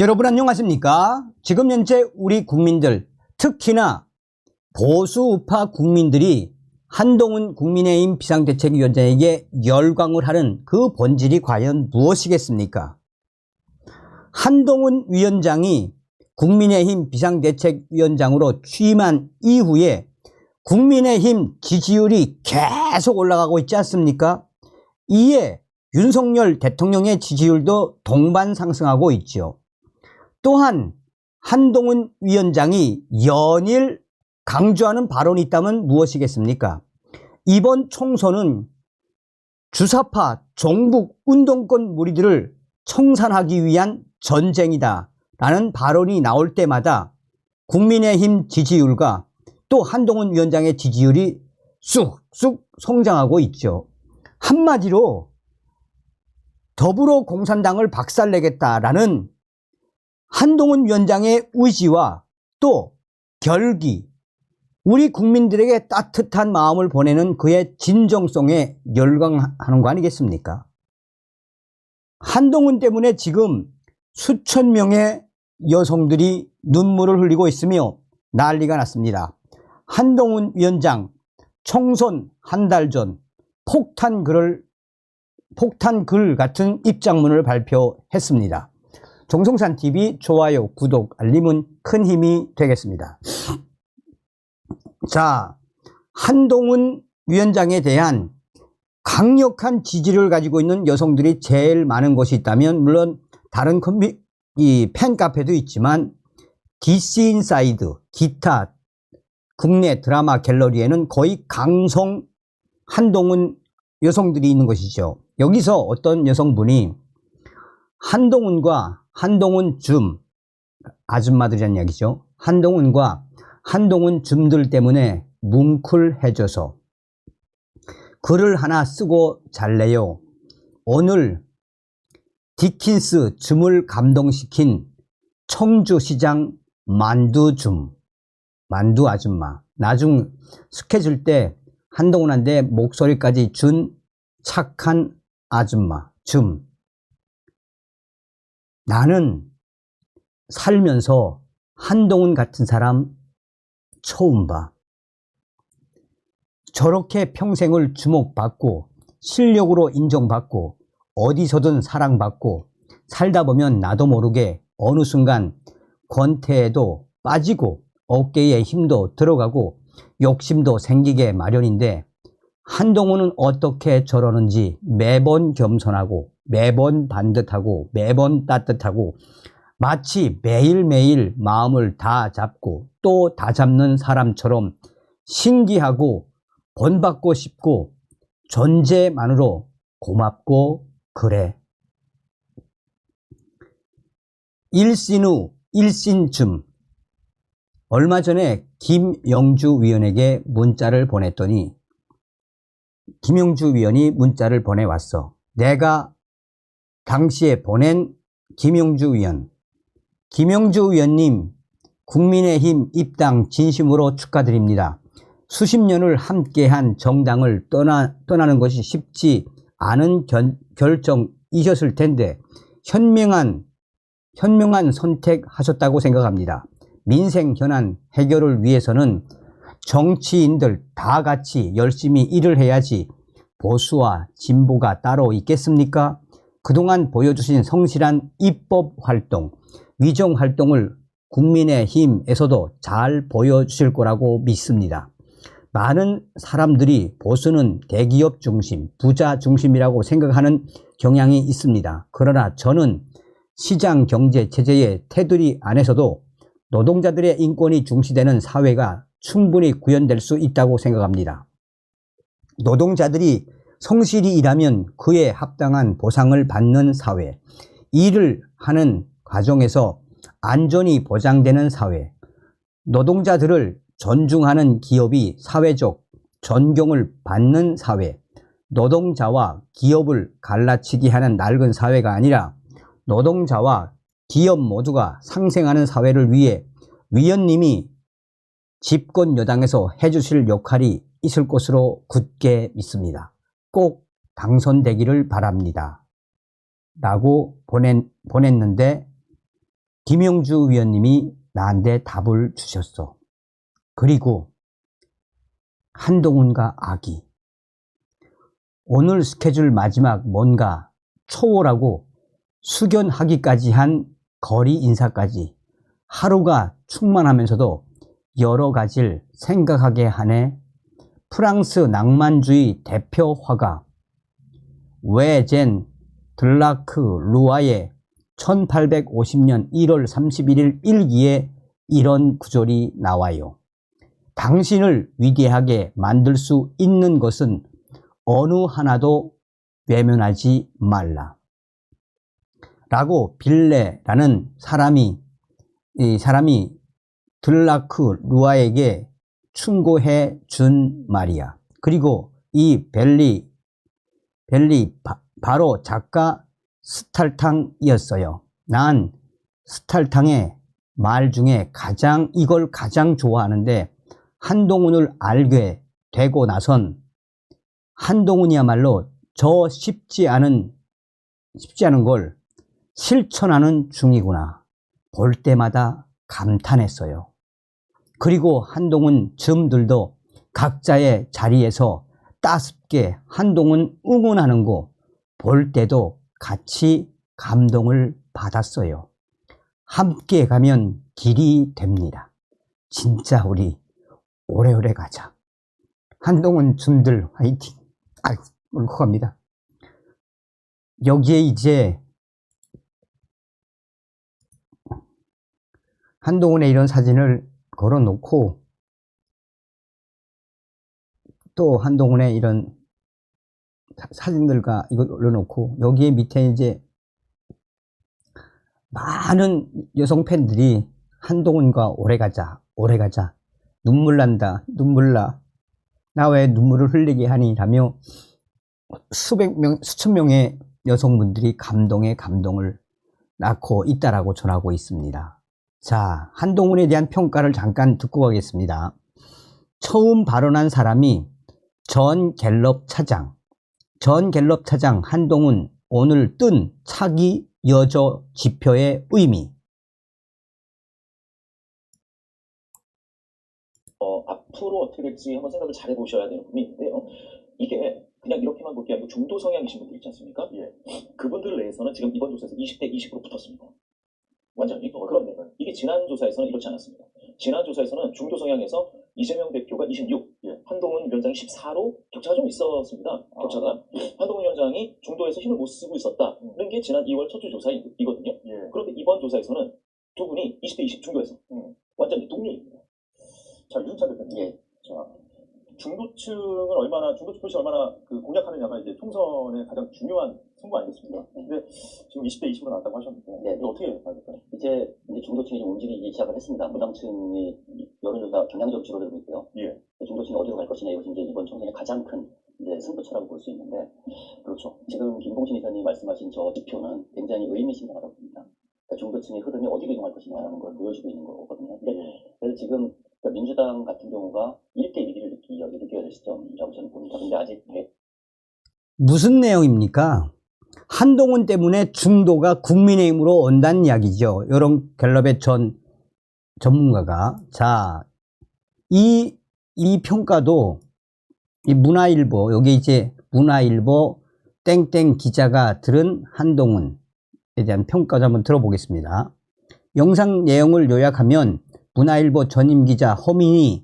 여러분 안녕하십니까? 지금 현재 우리 국민들, 특히나 보수우파 국민들이 한동훈 국민의힘 비상대책위원장에게 열광을 하는 그 본질이 과연 무엇이겠습니까? 한동훈 위원장이 국민의힘 비상대책위원장으로 취임한 이후에 국민의힘 지지율이 계속 올라가고 있지 않습니까? 이에 윤석열 대통령의 지지율도 동반 상승하고 있죠. 또한 한동훈 위원장이 연일 강조하는 발언이 있다면 무엇이겠습니까? 이번 총선은 주사파 종북 운동권 무리들을 청산하기 위한 전쟁이다 라는 발언이 나올 때마다 국민의힘 지지율과 또 한동훈 위원장의 지지율이 쑥쑥 성장하고 있죠. 한마디로 더불어공산당을 박살내겠다라는 한동훈 위원장의 의지와 또 결기, 우리 국민들에게 따뜻한 마음을 보내는 그의 진정성에 열광하는 거 아니겠습니까? 한동훈 때문에 지금 수천 명의 여성들이 눈물을 흘리고 있으며 난리가 났습니다. 한동훈 위원장 총선 한 달 전 폭탄 글 같은 입장문을 발표했습니다. 정성산TV 좋아요, 구독, 알림은 큰 힘이 되겠습니다. 자, 한동훈 위원장에 대한 강력한 지지를 가지고 있는 여성들이 제일 많은 곳이 있다면 물론 다른 팬카페도 있지만 DC인사이드, 기타 국내 드라마 갤러리에는 거의 강성 한동훈 여성들이 있는 것이죠. 여기서 어떤 여성분이 한동훈과 한동훈 줌, 아줌마들이란 이야기죠. 한동훈과 한동훈 줌들 때문에 뭉클해져서 글을 하나 쓰고 잘래요. 오늘 디킨스 줌을 감동시킨 청주시장 만두줌, 만두 아줌마. 나중 스케줄 때 한동훈한테 목소리까지 준 착한 아줌마, 줌. 나는 살면서 한동훈 같은 사람 처음 봐. 저렇게 평생을 주목받고 실력으로 인정받고 어디서든 사랑받고 살다 보면 나도 모르게 어느 순간 권태에도 빠지고 어깨에 힘도 들어가고 욕심도 생기게 마련인데 한동훈은 어떻게 저러는지 매번 겸손하고 매번 반듯하고 매번 따뜻하고 마치 매일매일 마음을 다 잡고 또 다 잡는 사람처럼 신기하고 본받고 싶고 존재만으로 고맙고 그래. 일신후 일신줌. 얼마 전에 김영주 위원에게 문자를 보냈더니 김영주 위원이 문자를 보내왔어. 내가 당시에 보낸 김영주 위원. 김영주 위원님, 국민의힘 입당 진심으로 축하드립니다. 수십 년을 함께한 정당을 떠나는 것이 쉽지 않은 결정이셨을 텐데 현명한 선택하셨다고 생각합니다. 민생 현안 해결을 위해서는 정치인들 다 같이 열심히 일을 해야지 보수와 진보가 따로 있겠습니까? 그동안 보여주신 성실한 입법 활동, 위정 활동을 국민의힘에서도 잘 보여주실 거라고 믿습니다. 많은 사람들이 보수는 대기업 중심, 부자 중심이라고 생각하는 경향이 있습니다. 그러나 저는 시장 경제 체제의 테두리 안에서도 노동자들의 인권이 중시되는 사회가 충분히 구현될 수 있다고 생각합니다. 노동자들이 성실히 일하면 그에 합당한 보상을 받는 사회, 일을 하는 과정에서 안전이 보장되는 사회, 노동자들을 존중하는 기업이 사회적 존경을 받는 사회, 노동자와 기업을 갈라치기 하는 낡은 사회가 아니라 노동자와 기업 모두가 상생하는 사회를 위해 위원님이 집권 여당에서 해주실 역할이 있을 것으로 굳게 믿습니다. 꼭 당선되기를 바랍니다. 라고 보냈는데 김영주 위원님이 나한테 답을 주셨어. 그리고 한동훈과 아기. 오늘 스케줄 마지막 뭔가 초월하고 숙연하기까지 한 거리 인사까지 하루가 충만하면서도 여러 가지를 생각하게 하네. 프랑스 낭만주의 대표 화가 외젠 들라크 루아의 1850년 1월 31일 일기에 이런 구절이 나와요. 당신을 위대하게 만들 수 있는 것은 어느 하나도 외면하지 말라. 라고 빌레라는 이 사람이 들라크 루아에게 충고해 준 말이야. 그리고 이 바로 작가 스탈탕이었어요. 난 스탈탕의 말 중에 이걸 가장 좋아하는데, 한동훈을 알게 되고 나선 한동훈이야말로 저 쉽지 않은 걸 실천하는 중이구나. 볼 때마다 감탄했어요. 그리고 한동훈 즈음들도 각자의 자리에서 따숩게 한동훈 응원하는 거 볼 때도 같이 감동을 받았어요. 함께 가면 길이 됩니다. 진짜 우리 오래오래 가자. 한동훈 줌들 화이팅. 아이고, 울컥합니다. 여기에 이제 한동훈의 이런 사진을 걸어놓고, 또 한동훈의 이런 사진들과 이걸 올려놓고, 여기에 밑에 이제 많은 여성 팬들이 한동훈과 오래가자, 오래가자, 눈물 난다, 눈물 나, 나 왜 눈물을 흘리게 하니 라며 수천 명의 여성분들이 감동에 감동을 낳고 있다라고 전하고 있습니다. 자, 한동훈에 대한 평가를 잠깐 듣고 가겠습니다. 처음 발언한 사람이 전 갤럽 차장 한동훈 오늘 뜬 차기 여저 지표의 의미. 앞으로 어떻게 될지 한번 생각을 잘 해보셔야 되는 부분이 있는데요. 이게 그냥 이렇게만 볼 게 아니고 중도 성향이신 분들 있지 않습니까? 예. 그분들을 내에서는 지금 이번 조사에서 20대 20으로 붙었습니다. 완전히. 그런데 이게 지난 조사에서는 이렇지 않았습니다. 지난 조사에서는 중도 성향에서 이재명 대표가 26, 한동훈 위원장이 14로 격차가 좀 있었습니다. 격차가. 한동훈 위원장이 중도에서 힘을 못 쓰고 있었다는 게 지난 2월 첫 주 조사이거든요. 그런데 이번 조사에서는 두 분이 20대 20 중도에서 완전히 동률입니다. 자, 유승찬 대표님. 자, 중도 투표시 얼마나 공략하느냐가 이제 총선의 가장 중요한 승부 아니겠습니까? 근데 지금 20대 20으로 나왔다고 하셨는데, 이거 어떻게 봐야 될까요? 이제 중도층이 좀 움직이기 시작을 했습니다. 무당층이 여론조사 경향적으로 줄어들고 있고요. 중도층이 어디로 갈 것이냐, 이것이 이제 이번 총선의 가장 큰 승부처라고 볼 수 있는데, 그렇죠. 지금 김봉신 이사님이 말씀하신 저 지표는 굉장히 의미심장하다고 봅니다. 그러니까 중도층의 흐름이 어디로 이동할 것이냐라는 걸 보여주고 있는 거거든요. 그래서 지금 민주당 같은 경우가 1대 1위를 이겨야 될 시점이라고 저는 봅니다. 근데 아직 무슨 내용입니까? 한동훈 때문에 중도가 국민의힘으로 온다는 이야기죠. 이런 갤럽의 전 전문가가. 자, 이 평가도 이 문화일보, 여기 이제 문화일보 땡땡 기자가 들은 한동훈에 대한 평가도 한번 들어보겠습니다. 영상 내용을 요약하면 문화일보 전임 기자 허민이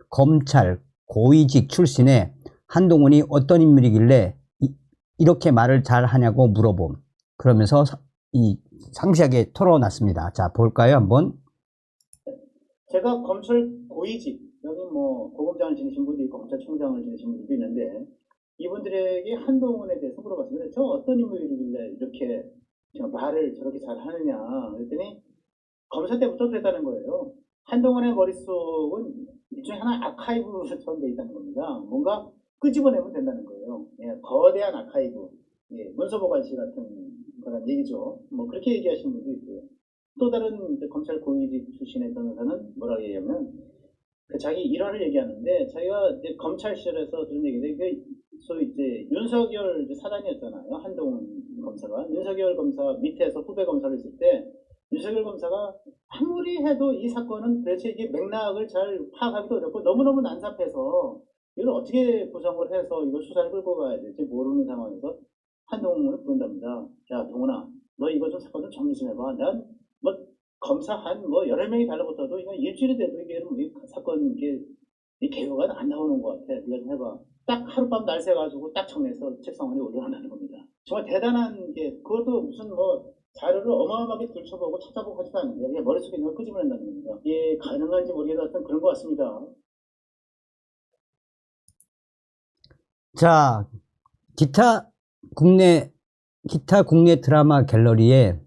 검찰 고위직 출신의 한동훈이 어떤 인물이길래 이렇게 말을 잘 하냐고 물어봄. 그러면서 상세하게 털어놨습니다. 자, 볼까요, 한번? 제가 검찰 고위직, 여기 고검장을 지내신 분도 있고 검찰총장을 지내신 분도 있는데, 이분들에게 한동훈에 대해서 물어봤습니다. 저 어떤 인물이길래 이렇게 말을 저렇게 잘 하느냐 그랬더니 검사 때부터 그랬다는 거예요. 한동훈의 머릿속은 일종의 하나의 아카이브처럼 돼 있다는 겁니다. 뭔가 끄집어내면 된다는 거예요. 거대한 아카이브, 문서보관실 같은 그런 얘기죠. 그렇게 얘기하시는 분도 있고요. 또 다른 검찰 고위직 출신의 변호사는 뭐라고 얘기하면, 자기 일화를 얘기하는데, 자기가 이제 검찰 시절에서 들은 얘기인데, 소위 이제 윤석열 사단이었잖아요. 한동훈 검사가. 윤석열 검사 밑에서 후배 검사를 있을 때, 윤석열 검사가 아무리 해도 이 사건은 도대체 이게 맥락을 잘 파악하기도 어렵고 너무너무 난삽해서 이걸 어떻게 구성을 해서 이걸 수사를 끌고 가야 될지 모르는 상황에서 한동훈을 부른답니다. 야, 동훈아, 너 이거 좀 사건 좀 정리 좀 해봐. 난 뭐 검사 한 뭐 여러 명이 달라붙어도 이거 일주일이 돼도 이게 이 사건 이게 이 개요가 안 나오는 것 같아. 네가 좀 해봐. 딱 하룻밤 날 새가지고 딱 정리해서 책상 위에 올려놓는 겁니다. 정말 대단한 게 그것도 무슨 뭐 자료를 어마어마하게 들춰보고 찾아보고 하지도 않는데 그냥 머릿속에 있는 걸 끄집어낸다는 겁니다. 이게 가능한지 모르겠지만 그런 것 같습니다. 자, 기타 국내 드라마 갤러리에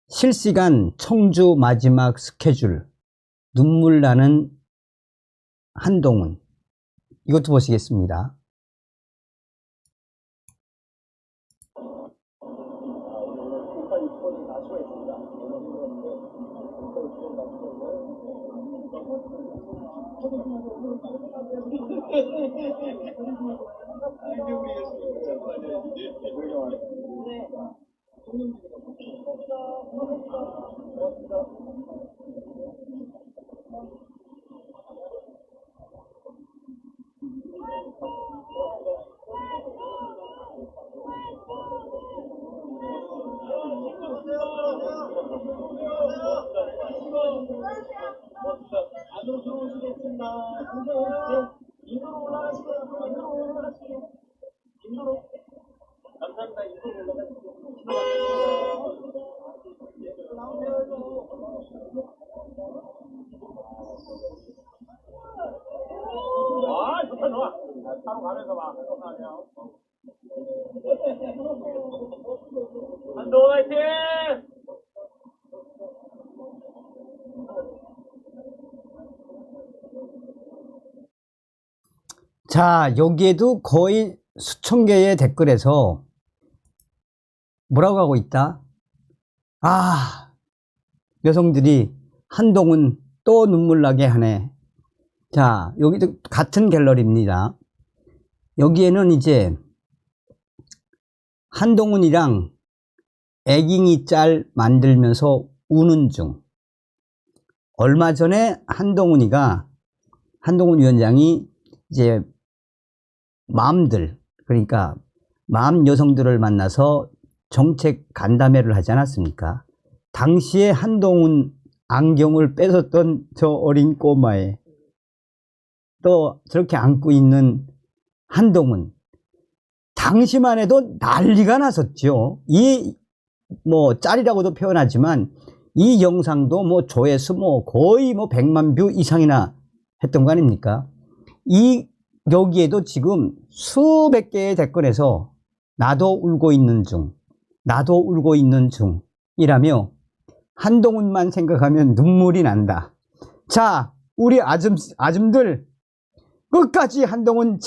실시간 청주 마지막 스케줄 눈물 나는 한동훈, 이것도 보시겠습니다. 안으로 들어오시겠습니다. 인도로 올라가시고요. 인도로 올라가시고요. 인도로. 감사합니다. 인도로 올라가시고요. 아, 좋다, 좋아. 바로 가면서 봐. 감사해요. 한동훈 화이팅! 자, 여기에도 거의 수천 개의 댓글에서 뭐라고 하고 있다? 아, 여성들이 한동훈 또 눈물 나게 하네. 자, 여기도 같은 갤러리입니다. 여기에는 이제 한동훈이랑 애깅이 짤 만들면서 우는 중. 얼마 전에 한동훈 위원장이 이제 그러니까 맘 여성들을 만나서 정책 간담회를 하지 않았습니까? 당시에 한동훈 안경을 뺏었던 저 어린 꼬마에 또 저렇게 안고 있는 한동훈, 당시만 해도 난리가 났었죠. 이 뭐 짤이라고도 표현하지만 이 영상도 뭐 조회수 뭐 거의 뭐 100만 뷰 이상이나 했던 거 아닙니까? 여기에도 지금 수백 개의 댓글에서 나도 울고 있는 중이라며 한동훈만 생각하면 눈물이 난다. 자, 우리 아줌들 끝까지 한동훈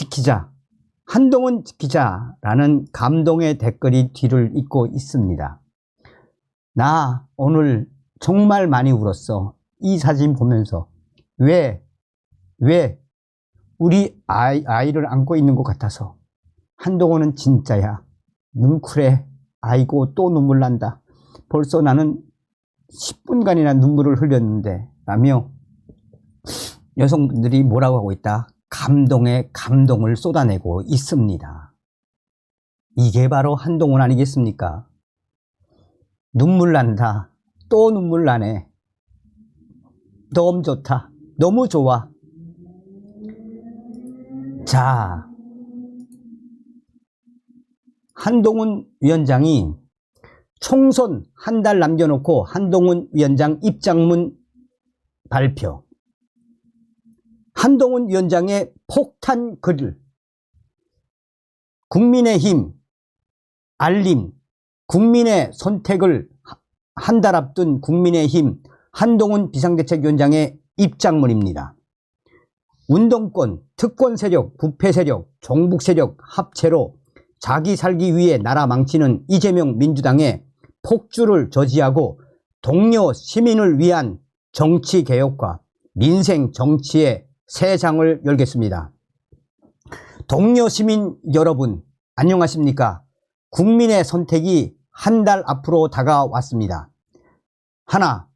지키자라는 감동의 댓글이 뒤를 잇고 있습니다. 나 오늘 정말 많이 울었어. 이 사진 보면서. 왜? 우리 아이를 안고 있는 것 같아서. 한동훈은 진짜야. 뭉클해. 아이고 또 눈물 난다. 벌써 나는 10분간이나 눈물을 흘렸는데 라며 여성분들이 뭐라고 하고 있다? 감동에 감동을 쏟아내고 있습니다. 이게 바로 한동훈 아니겠습니까? 눈물 난다. 또 눈물 나네. 너무 좋다. 너무 좋아. 자, 한동훈 위원장이 총선 한 달 남겨놓고 한동훈 위원장 입장문 발표. 한동훈 위원장의 폭탄 글. 국민의힘 알림. 국민의 선택을 한 달 앞둔 국민의힘 한동훈 비상대책위원장의 입장문입니다. 운동권, 특권 세력, 부패 세력, 종북 세력 합체로 자기 살기 위해 나라 망치는 이재명 민주당의 폭주를 저지하고 동료 시민을 위한 정치 개혁과 민생 정치의 새 장을 열겠습니다. 동료 시민 여러분, 안녕하십니까? 국민의 선택이 한 달 앞으로 다가왔습니다. 하나,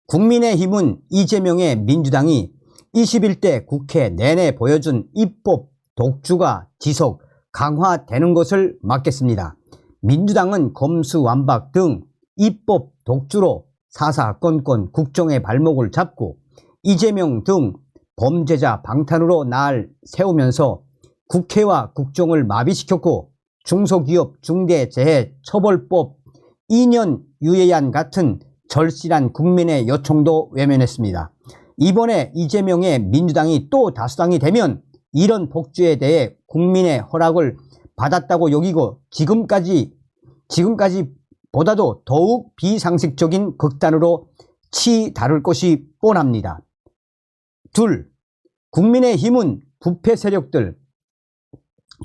국민의힘은 이재명의 민주당이 21대 국회 내내 보여준 입법 독주가 지속 강화되는 것을 막겠습니다. 민주당은 검수완박 등 입법 독주로 사사건건 국정의 발목을 잡고 이재명 등 범죄자 방탄으로 날 세우면서 국회와 국정을 마비시켰고 중소기업 중대재해처벌법 2년 유예안 같은 절실한 국민의 요청도 외면했습니다. 이번에 이재명의 민주당이 또 다수당이 되면 이런 복주에 대해 국민의 허락을 받았다고 여기고 지금까지 보다도 더욱 비상식적인 극단으로 치다를 것이 뻔합니다. 둘, 국민의힘은 부패 세력들,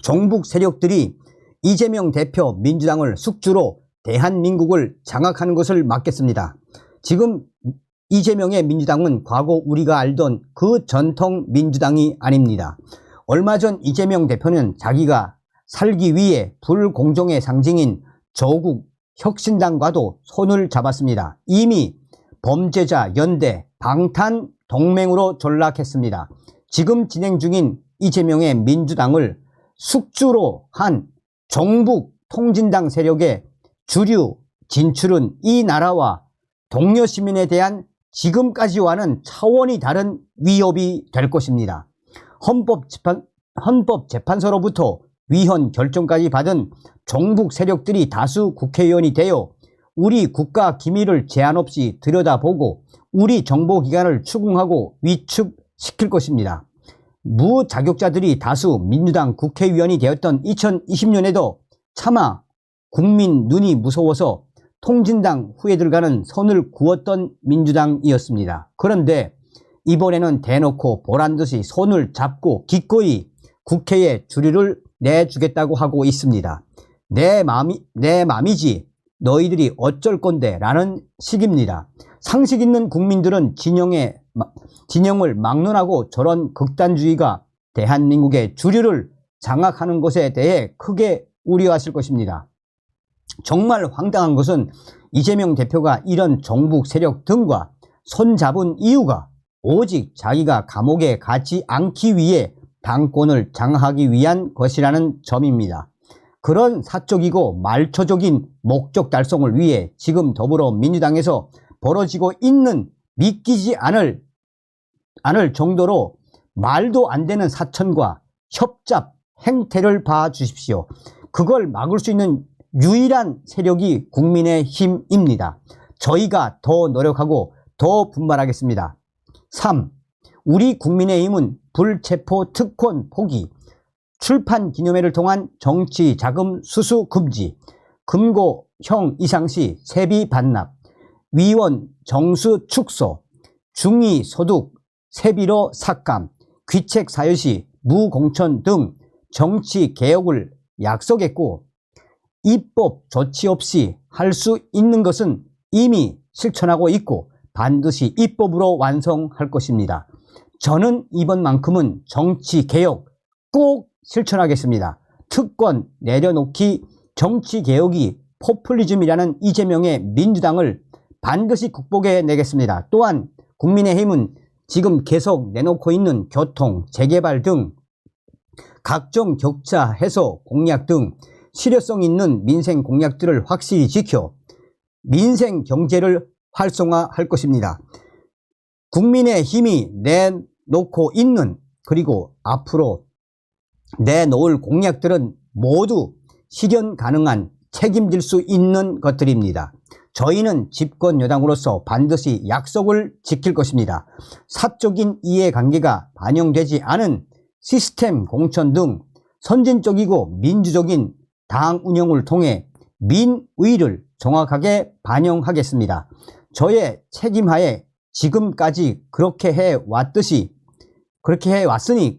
종북 세력들이 이재명 대표 민주당을 숙주로 대한민국을 장악하는 것을 막겠습니다. 지금 이재명의 민주당은 과거 우리가 알던 그 전통 민주당이 아닙니다. 얼마 전 이재명 대표는 자기가 살기 위해 불공정의 상징인 조국 혁신당과도 손을 잡았습니다. 이미 범죄자 연대 방탄 동맹으로 전락했습니다. 지금 진행 중인 이재명의 민주당을 숙주로 한 종북 통진당 세력의 주류 진출은 이 나라와 동료 시민에 대한 지금까지와는 차원이 다른 위협이 될 것입니다. 헌법재판소로부터 위헌 결정까지 받은 종북 세력들이 다수 국회의원이 되어 우리 국가 기밀을 제한 없이 들여다보고 우리 정보기관을 추궁하고 위축시킬 것입니다. 무자격자들이 다수 민주당 국회의원이 되었던 2020년에도 차마 국민 눈이 무서워서 통진당 후예들과는 선을 그었던 민주당이었습니다. 그런데 이번에는 대놓고 보란듯이 손을 잡고 기꺼이 국회에 주류를 내주겠다고 하고 있습니다. 내 맘이지 너희들이 어쩔 건데 라는 식입니다. 상식 있는 국민들은 진영을 막론하고 저런 극단주의가 대한민국의 주류를 장악하는 것에 대해 크게 우려하실 것입니다. 정말 황당한 것은 이재명 대표가 이런 종북 세력 등과 손잡은 이유가 오직 자기가 감옥에 가지 않기 위해 당권을 장악하기 위한 것이라는 점입니다. 그런 사적이고 말초적인 목적 달성을 위해 지금 더불어민주당에서 벌어지고 있는 믿기지 않을 정도로 말도 안 되는 사천과 협잡 행태를 봐주십시오. 그걸 막을 수 있는 유일한 세력이 국민의힘입니다. 저희가 더 노력하고 더 분발하겠습니다. 3. 우리 국민의힘은 불체포 특권 포기, 출판 기념회를 통한 정치 자금 수수 금지, 금고형 이상 시 세비 반납, 위원 정수 축소, 중위 소득 세비로 삭감, 귀책 사유 시 무공천 등 정치 개혁을 약속했고 입법 조치 없이 할 수 있는 것은 이미 실천하고 있고 반드시 입법으로 완성할 것입니다. 저는 이번만큼은 정치 개혁 꼭 실천하겠습니다. 특권 내려놓기 정치 개혁이 포퓰리즘이라는 이재명의 민주당을 반드시 극복해 내겠습니다. 또한 국민의힘은 지금 계속 내놓고 있는 교통, 재개발 등 각종 격차 해소 공약 등 실효성 있는 민생 공약들을 확실히 지켜 민생 경제를 활성화할 것입니다. 국민의힘이 내놓고 있는 그리고 앞으로 내놓을 공약들은 모두 실현 가능한 책임질 수 있는 것들입니다. 저희는 집권 여당으로서 반드시 약속을 지킬 것입니다. 사적인 이해관계가 반영되지 않은 시스템 공천 등 선진적이고 민주적인 당 운영을 통해 민의를 정확하게 반영하겠습니다. 저의 책임하에 지금까지 그렇게 해왔으니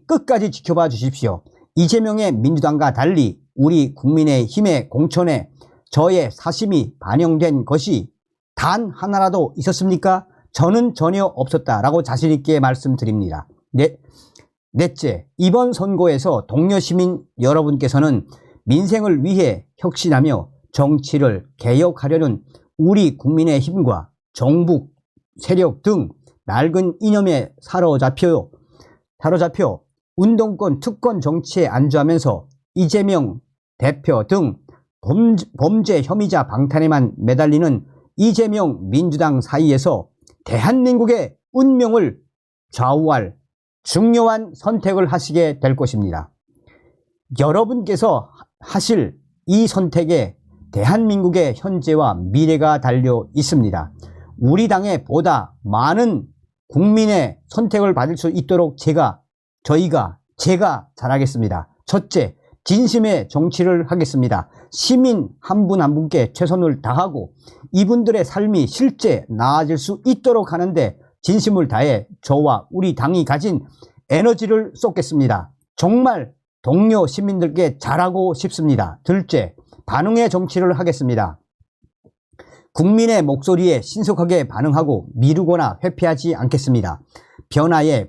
끝까지 지켜봐 주십시오. 이재명의 민주당과 달리 우리 국민의힘의 공천에 저의 사심이 반영된 것이 단 하나라도 있었습니까? 저는 전혀 없었다라고 자신있게 말씀드립니다. 넷째, 이번 선거에서 동료 시민 여러분께서는 민생을 위해 혁신하며 정치를 개혁하려는 우리 국민의힘과 정북 세력 등 낡은 이념에 사로잡혀 운동권 특권 정치에 안주하면서 이재명 대표 등 범죄 혐의자 방탄에만 매달리는 이재명 민주당 사이에서 대한민국의 운명을 좌우할 중요한 선택을 하시게 될 것입니다. 여러분께서 하실 이 선택에 대한민국의 현재와 미래가 달려 있습니다. 우리 당에 보다 많은 국민의 선택을 받을 수 있도록 제가 잘하겠습니다. 첫째, 진심의 정치를 하겠습니다. 시민 한 분 한 분께 최선을 다하고 이분들의 삶이 실제 나아질 수 있도록 하는데 진심을 다해 저와 우리 당이 가진 에너지를 쏟겠습니다. 정말 동료 시민들께 잘하고 싶습니다. 둘째, 반응의 정치를 하겠습니다. 국민의 목소리에 신속하게 반응하고 미루거나 회피하지 않겠습니다. 변화에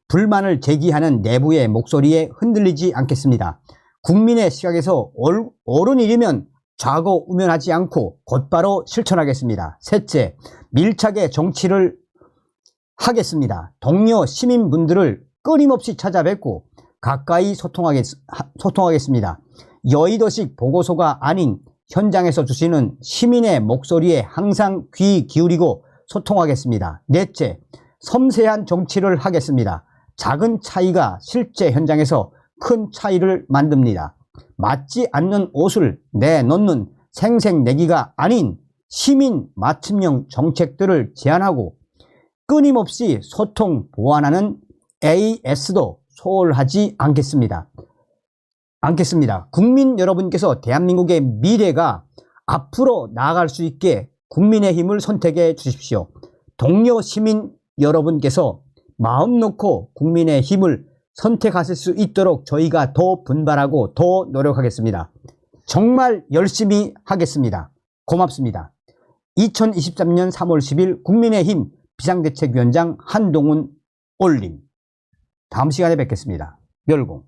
불만을 제기하는 내부의 목소리에 흔들리지 않겠습니다. 국민의 시각에서 옳은 일이면 좌고우면하지 않고 곧바로 실천하겠습니다. 셋째, 밀착의 정치를 하겠습니다. 동료 시민분들을 끊임없이 찾아뵙고 가까이 소통하겠습니다. 여의도식 보고서가 아닌 현장에서 주시는 시민의 목소리에 항상 귀 기울이고 소통하겠습니다. 넷째, 섬세한 정치를 하겠습니다. 작은 차이가 실제 현장에서 큰 차이를 만듭니다. 맞지 않는 옷을 내놓는 생색내기가 아닌 시민 맞춤형 정책들을 제안하고 끊임없이 소통 보완하는 AS도 소홀하지 않겠습니다. 국민 여러분께서 대한민국의 미래가 앞으로 나아갈 수 있게 국민의힘을 선택해 주십시오. 동료 시민 여러분께서 마음 놓고 국민의힘을 선택하실 수 있도록 저희가 더 분발하고 더 노력하겠습니다. 정말 열심히 하겠습니다. 고맙습니다. 2023년 3월 10일 국민의힘 비상대책위원장 한동훈 올림. 다음 시간에 뵙겠습니다. 멸공.